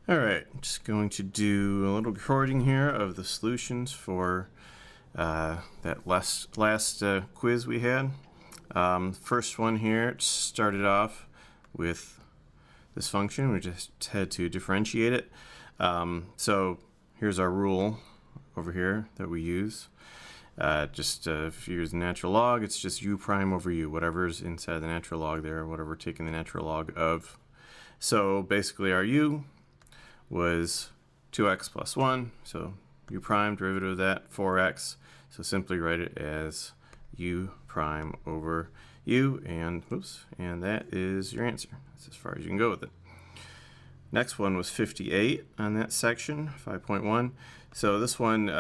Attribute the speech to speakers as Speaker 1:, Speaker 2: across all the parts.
Speaker 1: All right, just going to do a little recording here of the solutions for that last quiz we had. First one here, it started off with this function. We just had to differentiate it. So here's our rule over here that we use. If you use the natural log, it's just u prime over u, whatever's inside the natural log there, whatever we're taking the natural log of. So basically our u was 2x plus 1, so u prime, derivative of that, 4x. So simply write it as u prime over u, and that is your answer. That's as far as you can go with it. Next one was 58 on that section, 5.1. So this one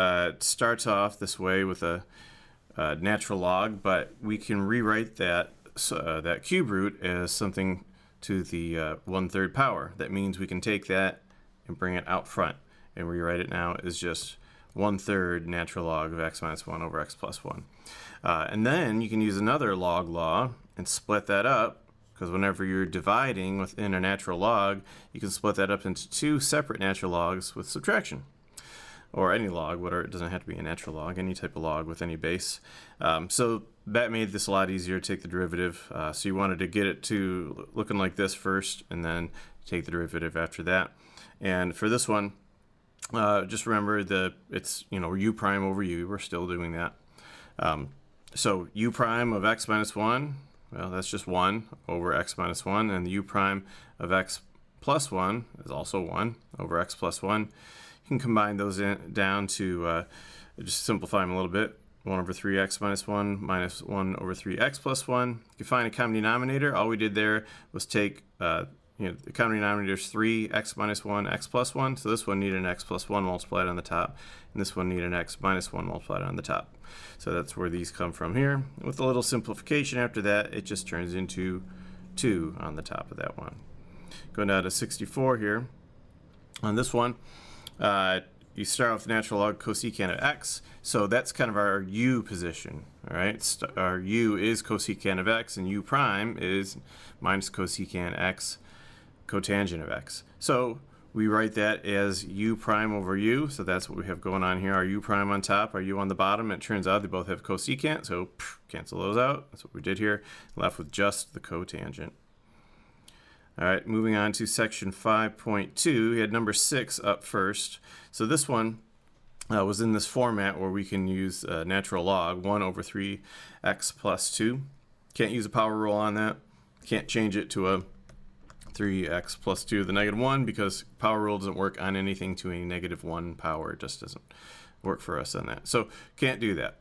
Speaker 1: starts off this way with a natural log, but we can rewrite that cube root as something to the 1/3 power. That means we can take that and bring it out front and rewrite it now as just 1/3 natural log of x minus 1 over x plus 1. And then you can use another log law and split that up, because whenever you're dividing within a natural log, you can split that up into two separate natural logs with subtraction. Or any log, whatever, it doesn't have to be a natural log, any type of log with any base. So that made this a lot easier to take the derivative. So you wanted to get it to looking like this first, and then take the derivative after that. And for this one, just remember that it's u prime over u. We're still doing that. So u prime of x minus 1, well, that's just 1 over x minus 1, and the u prime of x plus 1 is also 1 over x plus 1. You can combine those down to just simplify them a little bit. 1 over 3x minus 1 minus 1 over 3x plus 1. You can find a common denominator. All we did there was take the common denominator is 3x minus 1, x plus 1. So this one needed an x plus 1 multiplied on the top, and this one needed an x minus 1 multiplied on the top. So that's where these come from here. With a little simplification after that, it just turns into 2 on the top of that one. Going down to 64 here. On this one, you start off with the natural log cosecant of x. So that's kind of our u position. All right, our u is cosecant of x, and u prime is minus cosecant x cotangent of x. So we write that as u prime over u. So that's what we have going on here. Our u prime on top, our u on the bottom. It turns out they both have cosecant, so cancel those out. That's what we did here. Left with just the cotangent. All right, moving on to section 5.2. We had number 6 up first. So this one was in this format where we can use natural log, 1 over 3x plus 2. Can't use a power rule on that. Can't change it to a 3x plus 2 to the negative 1, because power rule doesn't work on anything to a negative 1 power. It just doesn't work for us on that. So can't do that.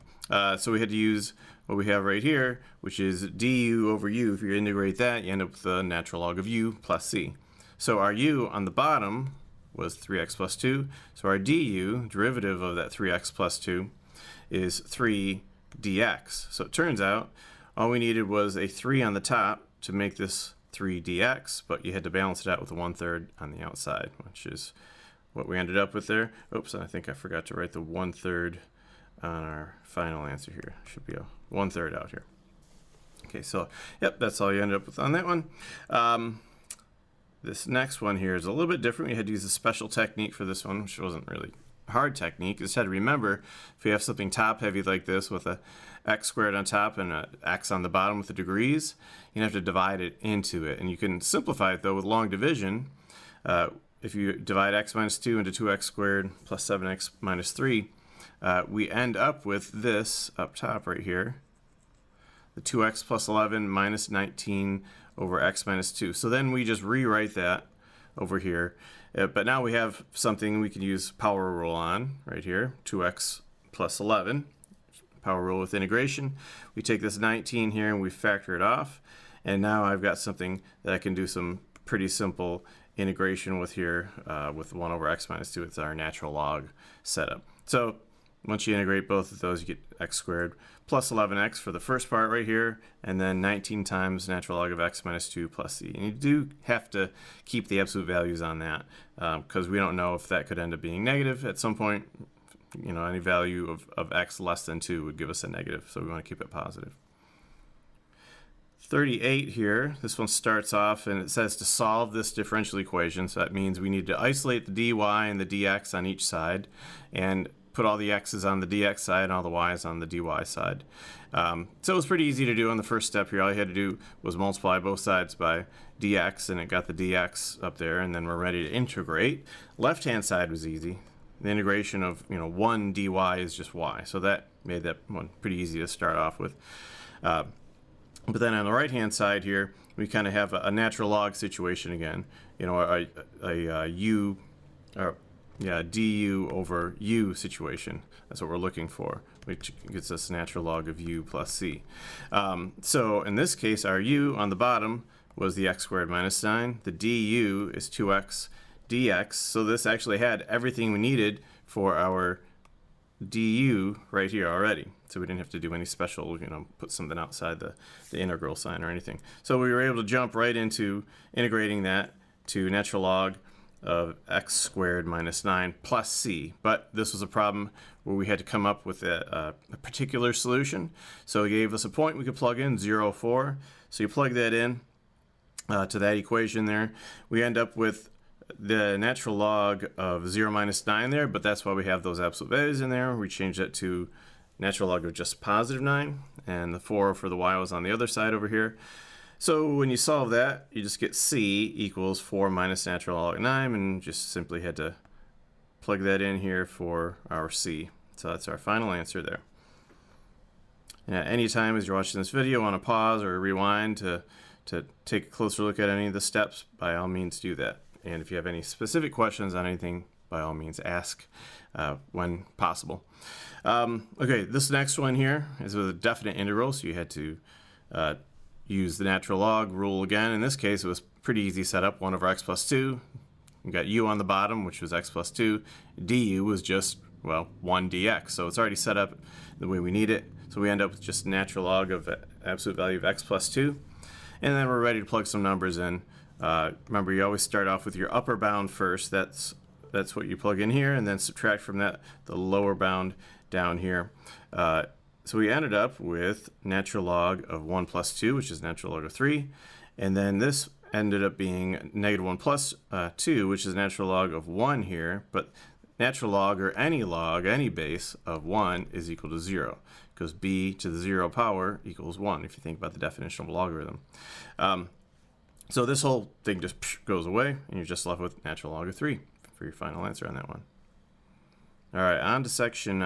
Speaker 1: So we had to use what we have right here, which is du over u. If you integrate that, you end up with the natural log of u plus c. So our u on the bottom was 3x plus 2. So our du, derivative of that 3x plus 2, is 3 dx. So it turns out all we needed was a 3 on the top to make this 3 dx, but you had to balance it out with a 1/3 on the outside, which is what we ended up with there. Oops, I think I forgot to write the 1/3 on our final answer here. Should be a 1/3 out here. Okay, so yep, that's all you ended up with on that one. This next one here is a little bit different. We had to use a special technique for this one, which wasn't really a hard technique. You just had to remember, if you have something top heavy like this with a x squared on top and an x on the bottom with the degrees, you have to divide it into it. And you can simplify it though with long division. If you divide x minus 2 into 2x squared plus 7x minus 3, we end up with this up top right here, the 2x plus 11 minus 19 over x minus 2. So then we just rewrite that over here. But now we have something we can use power rule on right here, 2x plus 11, power rule with integration. We take this 19 here and we factor it off. And now I've got something that I can do some pretty simple integration with here with 1 over x minus 2. It's our natural log setup. So once you integrate both of those, you get x squared plus 11x for the first part right here, and then 19 times natural log of x minus 2 plus c. And you do have to keep the absolute values on that, because we don't know if that could end up being negative at some point. Any value of x less than 2 would give us a negative, so we want to keep it positive. 38 here, this one starts off and it says to solve this differential equation. So that means we need to isolate the dy and the dx on each side and put all the x's on the dx side and all the y's on the dy side. So it was pretty easy to do on the first step here. All you had to do was multiply both sides by dx and it got the dx up there, and then we're ready to integrate. Left hand side was easy. The integration of 1 dy is just y, so that made that one pretty easy to start off with. But then on the right hand side here, we kind of have a natural log situation again. Du over u situation. That's what we're looking for, which gets us natural log of u plus c. So in this case, our u on the bottom was the x squared minus 9. The du is 2x dx. So this actually had everything we needed for our du right here already. So we didn't have to do any special, put something outside the integral sign or anything. So we were able to jump right into integrating that to natural log of x squared minus 9 plus c. But this was a problem where we had to come up with a particular solution. So it gave us a point we could plug in, 0, 4. So you plug that in to that equation there. We end up with the natural log of 0 minus 9 there, but that's why we have those absolute values in there. We changed that to natural log of just positive 9, and the 4 for the y was on the other side over here. So when you solve that, you just get c equals 4 minus natural log of 9, and just simply had to plug that in here for our c. So that's our final answer there. And at any time as you're watching this video, want to pause or rewind to take a closer look at any of the steps, by all means do that. And if you have any specific questions on anything, by all means ask when possible. Okay, this next one here is with a definite integral, so you had to use the natural log rule again. In this case, it was pretty easy setup, 1 over x plus 2. You got u on the bottom, which was x plus 2. Du was just, well, 1 dx, so it's already set up the way we need it. So we end up with just natural log of absolute value of x plus 2. And then we're ready to plug some numbers in. Remember, you always start off with your upper bound first. That's what you plug in here, and then subtract from that the lower bound down here. So we ended up with natural log of 1 plus 2, which is natural log of 3. And then this ended up being negative 1 plus 2, which is natural log of 1 here. But natural log, or any base of 1 is equal to 0, because b to the 0 power equals 1, if you think about the definition of logarithm. So this whole thing just goes away, and you're just left with natural log of 3 for your final answer on that one. All right, on to section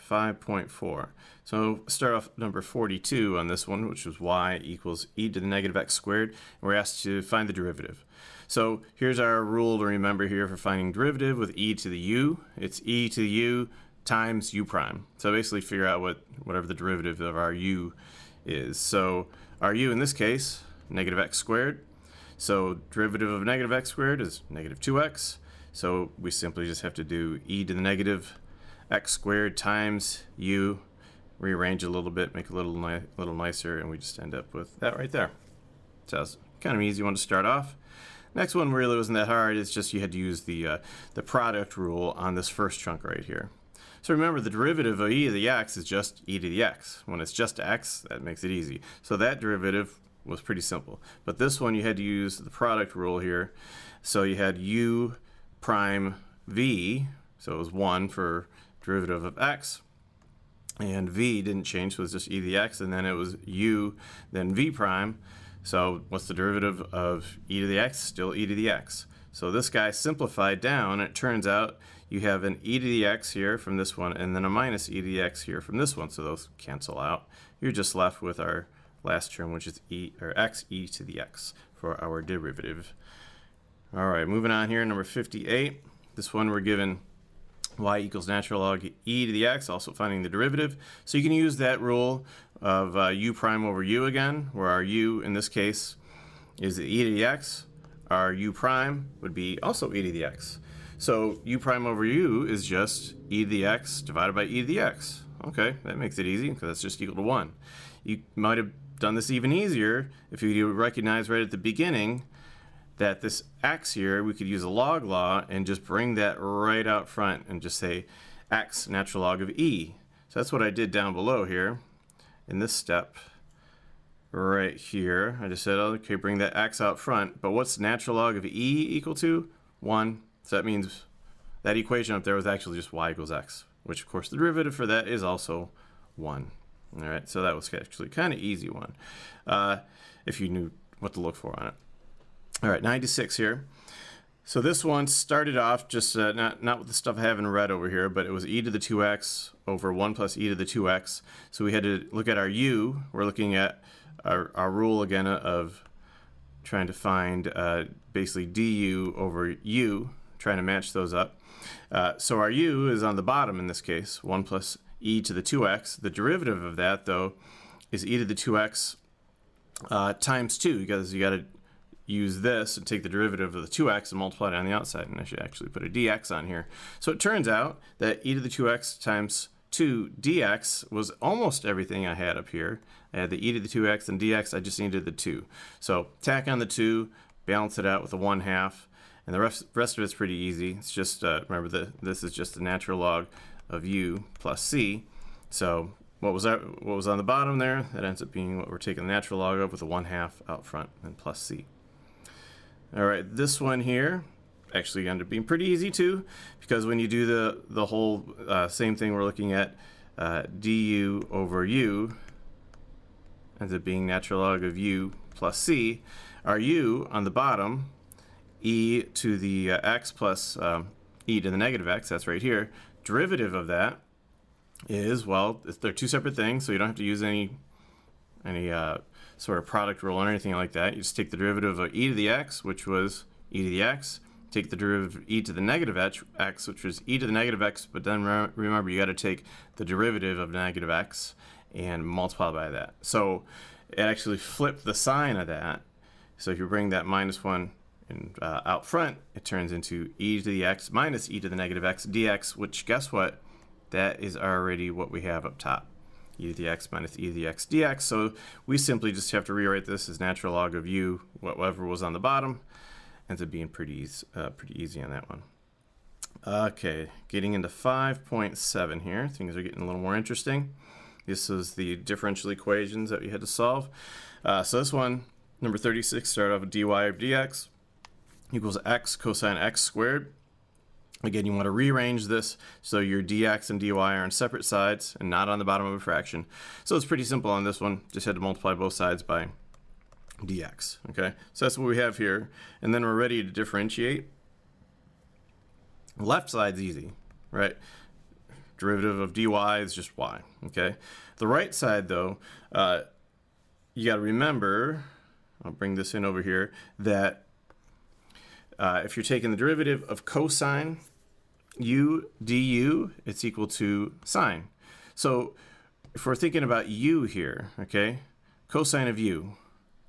Speaker 1: 5.4. So start off number 42 on this one, which was y equals e to the negative x squared. And we're asked to find the derivative. So here's our rule to remember here for finding derivative with e to the u. It's e to the u times u prime. So basically figure out whatever the derivative of our u is. So our u in this case, negative x squared. So derivative of negative x squared is negative 2x. So we simply just have to do e to the negative x squared times u, rearrange a little bit, make it a little nicer, and we just end up with that right there. So it's kind of an easy one to start off. Next one really wasn't that hard. It's just you had to use the product rule on this first chunk right here. So remember, the derivative of e to the x is just e to the x. When it's just x, that makes it easy. So that derivative was pretty simple. But this one, you had to use the product rule here. So you had u prime v, so it was 1 for derivative of x, and v didn't change, so it was just e to the x, and then it was u, then v prime. So what's the derivative of e to the x? Still e to the x. So this guy simplified down, and it turns out you have an e to the x here from this one, and then a minus e to the x here from this one, so those cancel out. You're just left with our last term, which is x e to the x for our derivative. All right, moving on here, number 58. This one we're given y equals natural log e to the x, also finding the derivative. So you can use that rule of u prime over u again, where our u in this case is the e to the x. Our u prime would be also e to the x. So u prime over u is just e to the x divided by e to the x. Okay, that makes it easy, because that's just equal to 1. You might have done this even easier if you recognize right at the beginning that this x here, we could use a log law and just bring that right out front and just say x natural log of e. So that's what I did down below here in this step. right here. I just said, okay, bring that x out front. But what's natural log of e equal to? 1. So that means that equation up there was actually just y equals x, which of course the derivative for that is also 1. All right, so that was actually kind of easy one, if you knew what to look for on it. All right, 96 here. So this one started off just not with the stuff I have in red over here, but it was e to the 2x over 1 plus e to the 2x. So we had to look at our u. We're looking at our rule again of trying to find basically du over u, trying to match those up. So our u is on the bottom in this case, 1 plus e to the 2x. The derivative of that, though, is e to the 2x times 2, because you got to use this and take the derivative of the 2x and multiply it on the outside. And I should actually put a dx on here. So it turns out that e to the 2x times 2 dx was almost everything I had up here. I had the e to the 2x and dx, I just needed the 2. So tack on the 2, balance it out with a 1/2, and the rest of it's pretty easy. It's just, remember, this is just the natural log of u plus c. So what was on the bottom there? That ends up being what we're taking the natural log of with a 1/2 out front and plus c. All right, this one here actually ended up being pretty easy too, because when you do the whole same thing, we're looking at du over u ends up being natural log of u plus c. Our u on the bottom, e to the x plus e to the negative x, that's right here. Derivative of that is, well, they're two separate things, so you don't have to use any sort of product rule or anything like that. You just take the derivative of e to the x, which was e to the x, take the derivative of e to the negative x, which was e to the negative x, but then remember you got to take the derivative of negative x and multiply by that. So it actually flipped the sign of that. So if you bring that -1 out front, it turns into e to the x minus e to the negative x dx, which, guess what? That is already what we have up top. E to the x minus e to the x dx. So we simply just have to rewrite this as natural log of u, whatever was on the bottom. Ends up being pretty easy on that one. Okay, getting into 5.7 here. Things are getting a little more interesting. This is the differential equations that we had to solve. So this one, number 36, started off with dy over dx equals x cosine x squared. Again, you want to rearrange this so your dx and dy are on separate sides and not on the bottom of a fraction. So it's pretty simple on this one. Just had to multiply both sides by dx. Okay, so that's what we have here. And then we're ready to differentiate. The left side's easy, right? Derivative of dy is just y. Okay, the right side, though, you got to remember, I'll bring this in over here, that if you're taking the derivative of cosine u du, it's equal to sine. So if we're thinking about u here, okay, cosine of u,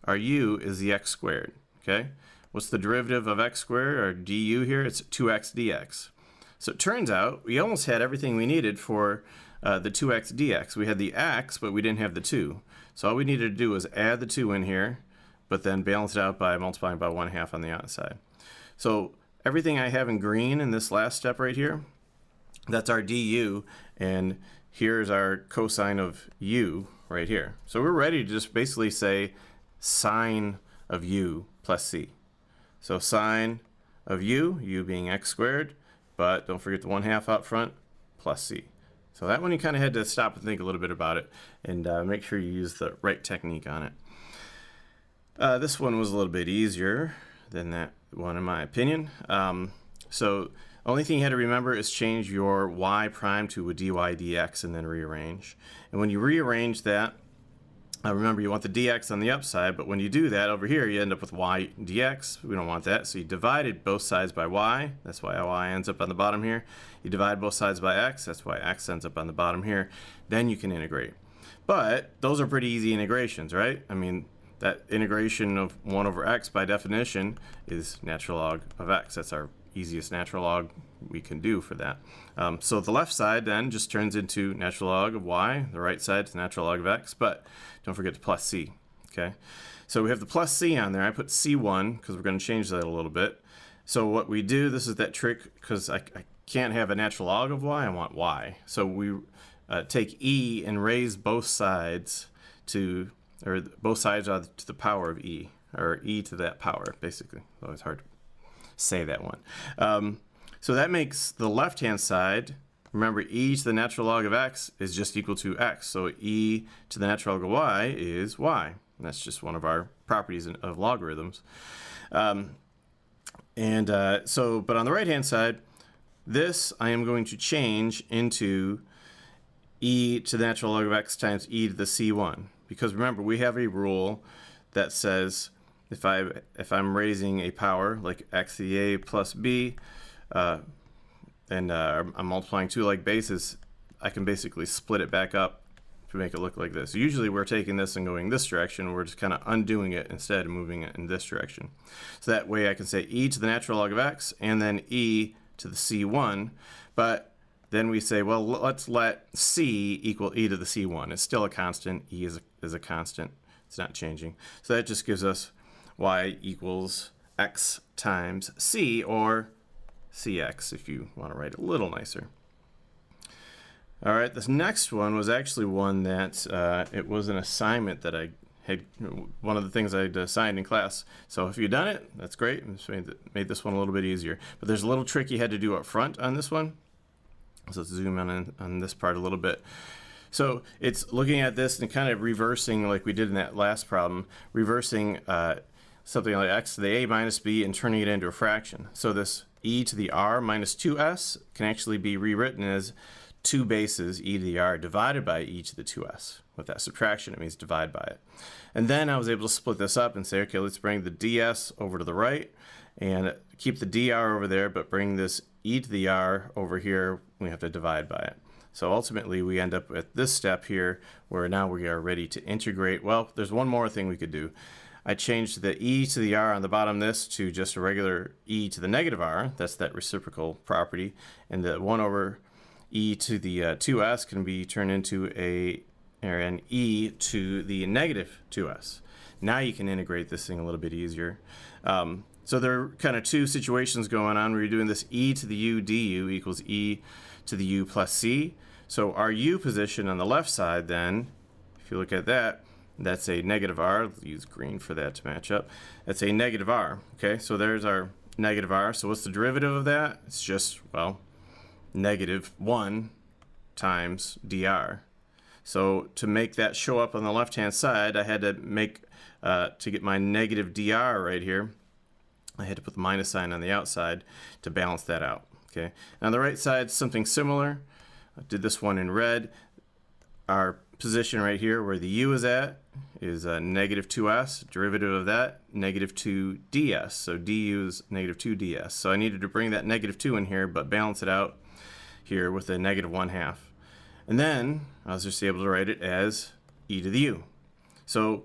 Speaker 1: our u is the x squared, okay? What's the derivative of x squared, or du here? It's 2x dx. So it turns out we almost had everything we needed for the 2x dx. We had the x, but we didn't have the 2. So all we needed to do was add the 2 in here, but then balance it out by multiplying by 1/2 on the outside. So everything I have in green in this last step right here, that's our du, and here's our cosine of u right here. So we're ready to just basically say sine of u plus c. So sine of u being x squared, but don't forget the 1/2 out front, plus c. So that one you kind of had to stop and think a little bit about it and make sure you use the right technique on it. This one was a little bit easier than that one, in my opinion. So only thing you had to remember is change your y prime to a dy dx and then rearrange. And when you rearrange that, remember you want the dx on the upside, but when you do that over here, you end up with y dx. We don't want that, so you divided both sides by y. That's why y ends up on the bottom here. You divide both sides by x. That's why x ends up on the bottom here. Then you can integrate. But those are pretty easy integrations, right? I mean, that integration of 1 over x by definition is natural log of x. That's our easiest natural log we can do for that. So the left side then just turns into natural log of y. The right side is natural log of x, but don't forget the plus c. Okay, so we have the plus c on there. I put c1 because we're going to change that a little bit. So what we do, this is that trick, because I can't have a natural log of y, I want y. So we take e and raise both sides to or both sides are to the power of e, or e to that power, basically. It's always hard to say that one. So that makes the left-hand side, remember, e to the natural log of x is just equal to x. So e to the natural log of y is y. And that's just one of our properties of logarithms. But on the right-hand side, this I am going to change into e to the natural log of x times e to the c1. Because remember, we have a rule that says if I'm raising a power like x to the a plus b, and I'm multiplying two like bases, I can basically split it back up to make it look like this. Usually we're taking this and going this direction. We're just kind of undoing it instead of moving it in this direction. So that way I can say e to the natural log of x and then e to the c1. But then we say, well, let's let c equal e to the c1. It's still a constant. E is a constant. It's not changing. So that just gives us y equals x times c, or cx if you want to write it a little nicer. All right, this next one was actually one that it was an assignment that I had, one of the things I'd assigned in class. So if you've done it, that's great. It's made this one a little bit easier. But there's a little trick you had to do up front on this one. So let's zoom in on this part a little bit. So it's looking at this and kind of reversing, like we did in that last problem, reversing something like x to the a minus b and turning it into a fraction. So this e to the r minus 2s can actually be rewritten as 2 bases e to the r divided by e to the 2s. With that subtraction, it means divide by it. And then I was able to split this up and say, okay, let's bring the ds over to the right and keep the dr over there, but bring this e to the r over here. We have to divide by it. So ultimately, we end up at this step here where now we are ready to integrate. Well, there's one more thing we could do. I changed the e to the r on the bottom of this to just a regular e to the negative r. That's that reciprocal property. And the 1 over e to the 2s can be turned into an e to the negative 2s. Now you can integrate this thing a little bit easier. So there are kind of two situations going on where you're doing this e to the u du equals e to the u plus c. So our u position on the left side then, if you look at that, that's a negative r. Let's use green for that to match up. That's a negative r. Okay, so there's our negative r. So what's the derivative of that? It's just, well, negative 1 times dr. So to make that show up on the left-hand side, I had to make, to get my negative dr right here, I had to put the minus sign on the outside to balance that out. Okay. And on the right side, something similar. I did this one in red. Our position right here where the u is at is negative 2s. Derivative of that, negative 2 ds. So du is negative 2 ds. So I needed to bring that negative 2 in here, but balance it out here with a negative 1/2. And then I was just able to write it as e to the u. So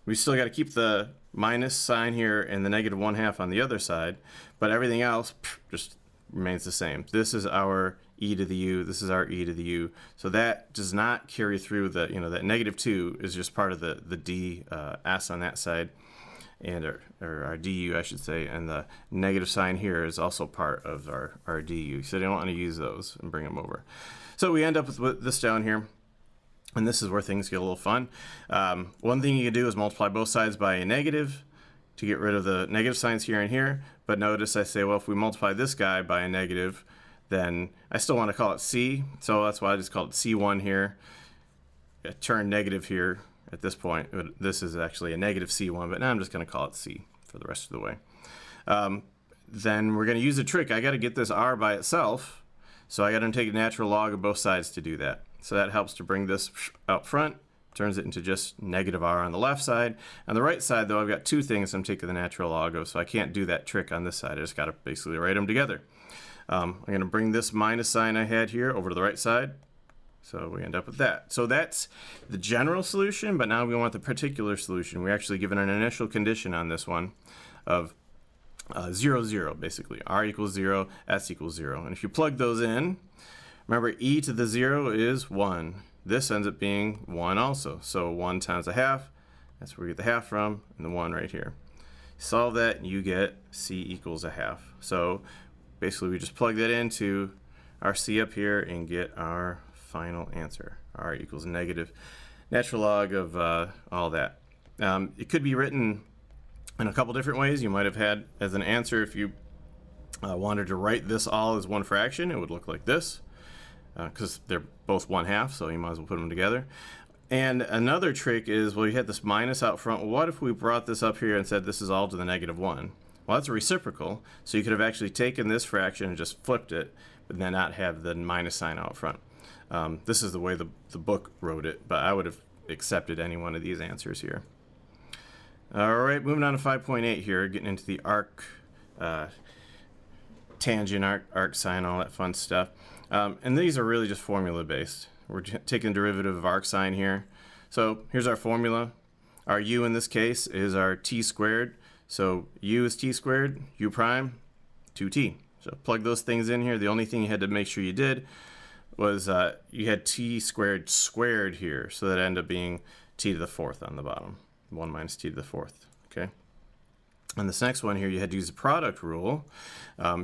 Speaker 1: we still got to keep the minus sign here and the negative 1/2 on the other side, but everything else just remains the same. This is our e to the u, this is our e to the u. So that does not carry through the, that negative 2 is just part of the d s on that side, and or our du, I should say, and the negative sign here is also part of our du. So I don't want to use those and bring them over. So we end up with this down here. And this is where things get a little fun. One thing you can do is multiply both sides by a negative to get rid of the negative signs here and here. But notice I say, well, if we multiply this guy by a negative, then I still want to call it c. So that's why I just called it c1 here. I turn negative here at this point. This is actually a negative c1, but now I'm just going to call it c for the rest of the way. Then we're going to use a trick. I got to get this r by itself. So I got to take a natural log of both sides to do that. So that helps to bring this out front, turns it into just negative r on the left side. On the right side, though, I've got two things I'm taking the natural log of, so I can't do that trick on this side. I just got to basically write them together. I'm going to bring this minus sign I had here over to the right side. So we end up with that. So that's the general solution, but now we want the particular solution. We're actually given an initial condition on this one of 0, 0, basically. R equals 0, S equals 0. And if you plug those in, remember, e to the 0 is 1. This ends up being 1 also. So 1 times a half, that's where we get the half from, and the 1 right here. Solve that, and you get c equals a half. So basically, we just plug that into our c up here and get our final answer. R equals negative natural log of all that. It could be written in a couple different ways. You might have had as an answer, if you wanted to write this all as one fraction, it would look like this, because they're both 1/2, so you might as well put them together. And another trick is, well, you had this minus out front. Well, what if we brought this up here and said this is all to the -1? Well, that's a reciprocal, so you could have actually taken this fraction and just flipped it, but then not have the minus sign out front. This is the way the book wrote it, but I would have accepted any one of these answers here. All right, moving on to 5.8 here, getting into the arc, tangent, arcsine, all that fun stuff. And these are really just formula based. We're taking the derivative of arcsine here. So here's our formula. Our u in this case is our t squared. So u is t squared, u prime, 2t. So plug those things in here. The only thing you had to make sure you did was you had t squared squared here. So that ended up being t to the 4th on the bottom. 1 minus t to the 4th. Okay. And this next one here, you had to use the product rule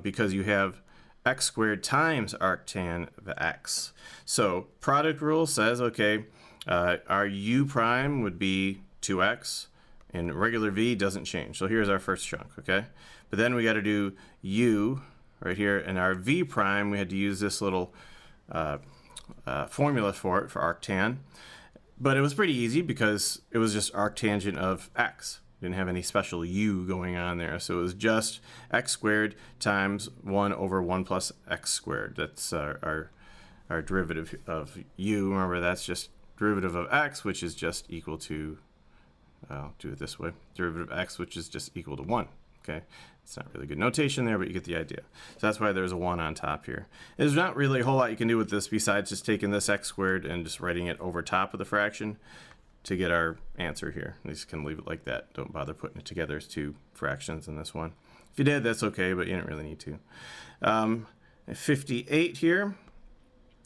Speaker 1: because you have x squared times arctan of x. So product rule says, okay, our u prime would be 2x, and regular v doesn't change. So here's our first chunk, okay? But then we got to do u right here, and our v prime, we had to use this little formula for it, for arctan. But it was pretty easy because it was just arctangent of x. Didn't have any special u going on there. So it was just x squared times 1 over 1 plus x squared. That's our derivative of u. Remember, that's just derivative of x, which is just equal to, I'll do it this way, derivative of x, which is just equal to 1. Okay, it's not really good notation there, but you get the idea. So that's why there's a 1 on top here. There's not really a whole lot you can do with this besides just taking this x squared and just writing it over top of the fraction to get our answer here. You just can leave it like that. Don't bother putting it together as two fractions in this one. If you did, that's okay, but you didn't really need to. 58 here.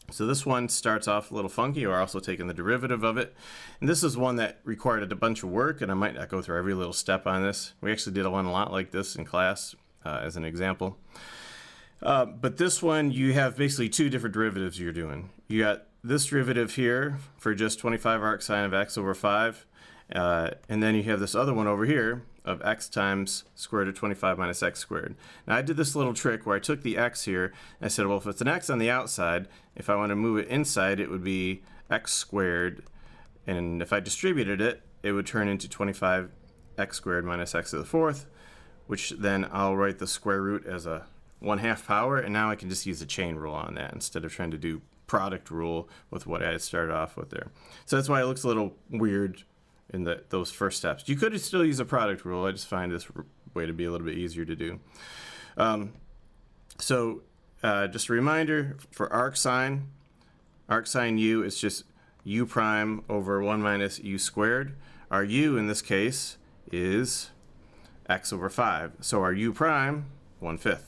Speaker 1: So this one starts off a little funky. We're also taking the derivative of it. And this is one that required a bunch of work, and I might not go through every little step on this. We actually did one a lot like this in class as an example. But this one, you have basically two different derivatives you're doing. You got this derivative here for just 25 arcsine of x over 5. And then you have this other one over here of x times square root of 25 minus x squared. Now I did this little trick where I took the x here and I said, well, if it's an x on the outside, if I want to move it inside, it would be x squared. And if I distributed it, it would turn into 25x squared minus x to the 4th, which then I'll write the square root as a 1/2 power. And now I can just use the chain rule on that instead of trying to do product rule with what I had started off with there. So that's why it looks a little weird in those first steps. You could still use a product rule. I just find this way to be a little bit easier to do. Just a reminder for arcsine u is just u prime over 1 minus u squared. Our u in this case is x over 5. So our u prime, 1/5.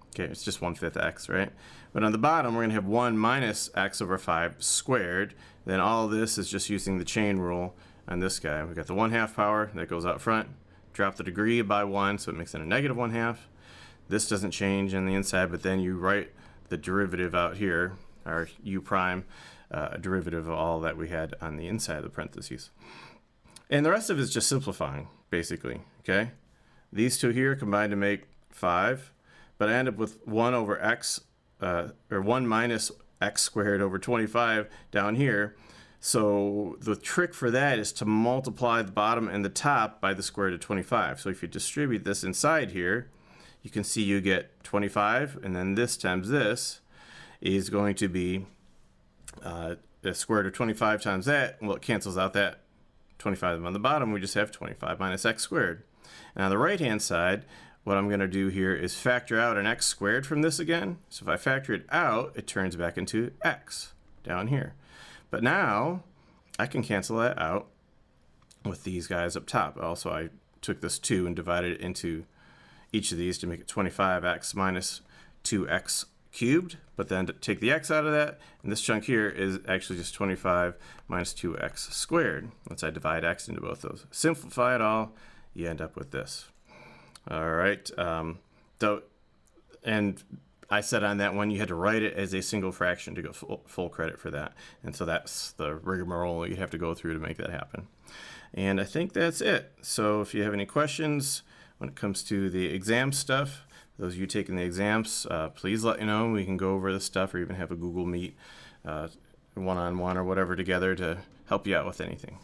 Speaker 1: Okay, it's just 1/5 x, right? But on the bottom, we're going to have 1 minus x over 5 squared. Then all of this is just using the chain rule on this guy. We've got the 1/2 power that goes out front. Drop the degree by 1, so it makes it a negative 1/2. This doesn't change on the inside, but then you write the derivative out here, our u prime, a derivative of all that we had on the inside of the parentheses. And the rest of it is just simplifying, basically, okay? These two here combine to make 5, but I end up with 1 over x, or 1 minus x squared over 25 down here. So the trick for that is to multiply the bottom and the top by the square root of 25. So if you distribute this inside here, you can see you get 25, and then this times this is going to be the square root of 25 times that. Well, it cancels out that 25 on the bottom. We just have 25 minus x squared. And on the right-hand side, what I'm going to do here is factor out an x squared from this again. So if I factor it out, it turns back into x down here. But now I can cancel that out with these guys up top. Also, I took this 2 and divided it into each of these to make it 25x minus 2x cubed. But then to take the x out of that, and this chunk here is actually just 25 minus 2x squared. Once I divide x into both those. Simplify it all, you end up with this. All right. And I said on that one you had to write it as a single fraction to go full credit for that. And so that's the rigmarole you have to go through to make that happen. And I think that's it. So if you have any questions when it comes to the exam stuff, those of you taking the exams, please let me know. We can go over this stuff or even have a Google Meet one-on-one or whatever together to help you out with anything.